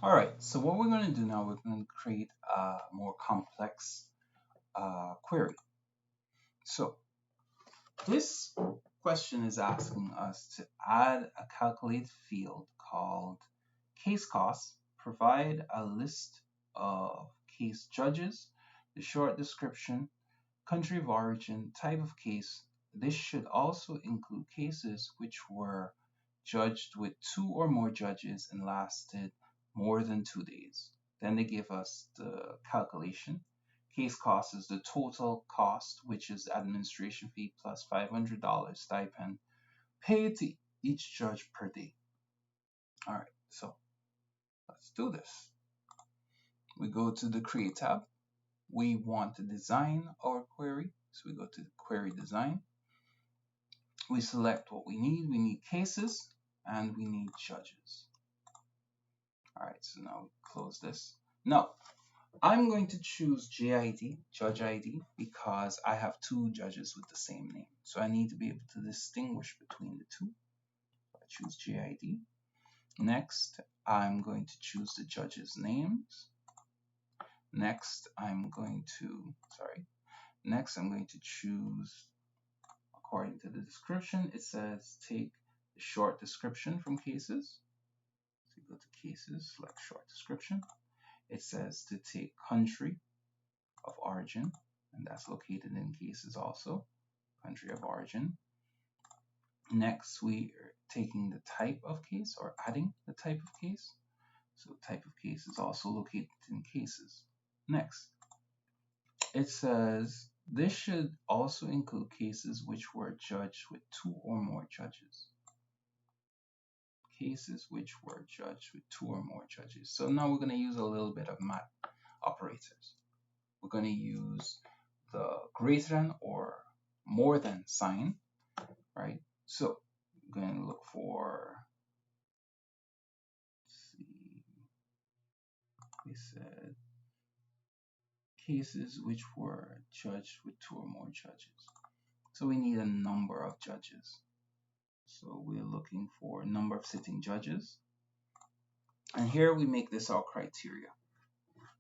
All right, so what we're going to do now, we're going to create a more complex query. So this question is asking us to add a calculate field called case costs, provide a list of case judges, the short description, country of origin, type of case. This should also include cases which were judged with 2 or more judges and lasted more than 2 days. Then they give us the calculation. Case cost is the total cost, which is administration fee plus $500 stipend paid to each judge per day. All right, so let's do this. We go to the Create tab. We want to design our query, so we go to the Query Design. We select what we need. We need cases and we need judges. All right, so now we close this. Now, I'm going to choose JID, Judge ID, because I have 2 judges with the same name. So I need to be able to distinguish between the 2. So I choose JID. Next, I'm going to choose the judges' names. Next, I'm going to choose, according to the description, it says take the short description from cases. So you go to cases, select short description. It says to take country of origin, and that's located in cases also, country of origin. Next, we are taking the type of case or adding the type of case. So type of case is also located in cases. Next, it says this should also include cases which were judged with 2 or more judges. Cases which were judged with 2 or more judges. So now we're going to use a little bit of math operators. We're going to use the greater than or more than sign, right? So we're going to look for, let's see, we said cases which were judged with 2 or more judges. So we need a number of judges. So we're looking for a number of sitting judges. And here we make this our criteria.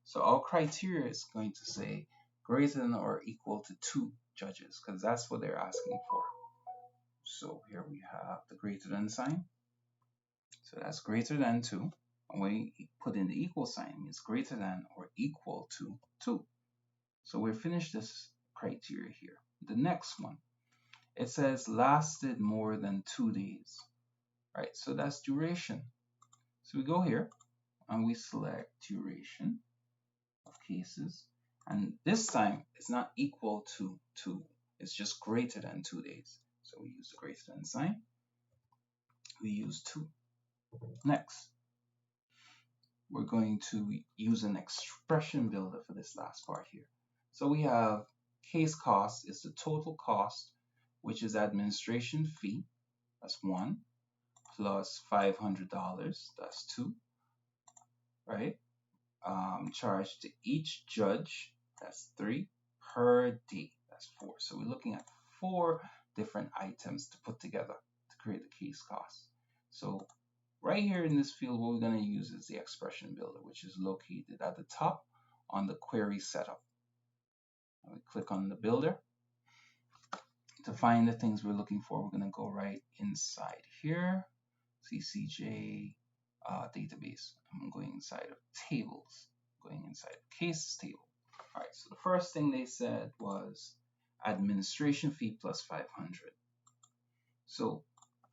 So our criteria is going to say greater than or equal to 2 judges, because that's what they're asking for. So here we have the greater than sign. So that's greater than 2. And when you put in the equal sign, it means greater than or equal to 2. So we've finished this criteria here. The next one, it says lasted more than 2 days. Right, so that's duration. So we go here and we select duration of cases. And this time it's not equal to 2. It's just greater than 2 days. So we use the greater than sign. We use 2. Next, we're going to use an expression builder for this last part here. So we have case cost is the total cost, which is administration fee, that's 1, plus $500, that's 2, right? Charge to each judge, that's 3, per day, that's 4. So we're looking at 4 different items to put together to create the case cost. So right here in this field, what we're going to use is the expression builder, which is located at the top on the query setup. We click on the builder. To find the things we're looking for, we're going to go right inside here, CCJ database. I'm going inside of tables, going inside cases table. All right, so the first thing they said was administration fee plus 500. So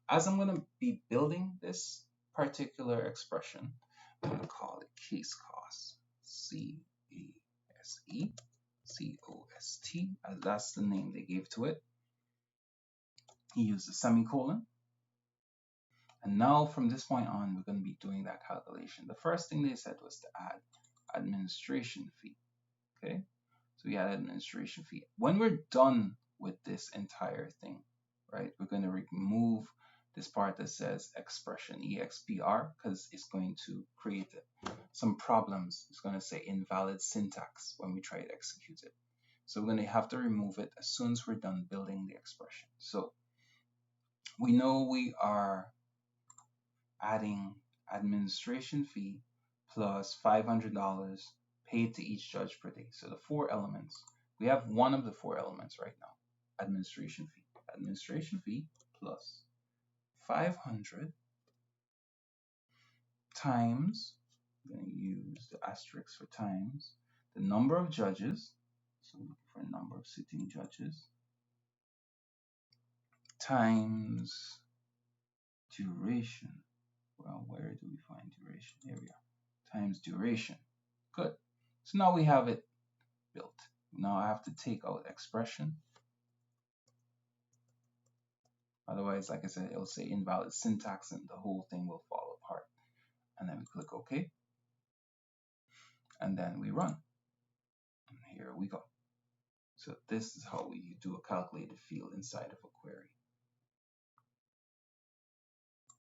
as I'm going to be building this particular expression, I'm going to call it case cost, CASE-COST, as that's the name they gave to it. He used a semicolon. And now from this point on, we're going to be doing that calculation. The first thing they said was to add administration fee. Okay, so we add administration fee. When we're done with this entire thing, right, we're going to remove this part that says expression, EXPR, because it's going to create some problems. It's going to say invalid syntax when we try to execute it. So we're going to have to remove it as soon as we're done building the expression. So we know we are adding administration fee plus $500 paid to each judge per day. So the four elements. We have one of the four elements right now. Administration fee. Administration fee plus 500 times, I'm going to use the asterisk for times, the number of judges, so looking for a number of sitting judges, times duration. Well, where do we find duration? Here we are. Times duration. Good. So now we have it built. Now I have to take out expression. Otherwise, like I said, it'll say invalid syntax and the whole thing will fall apart. And then we click OK. And then we run. And here we go. So this is how we do a calculated field inside of a query.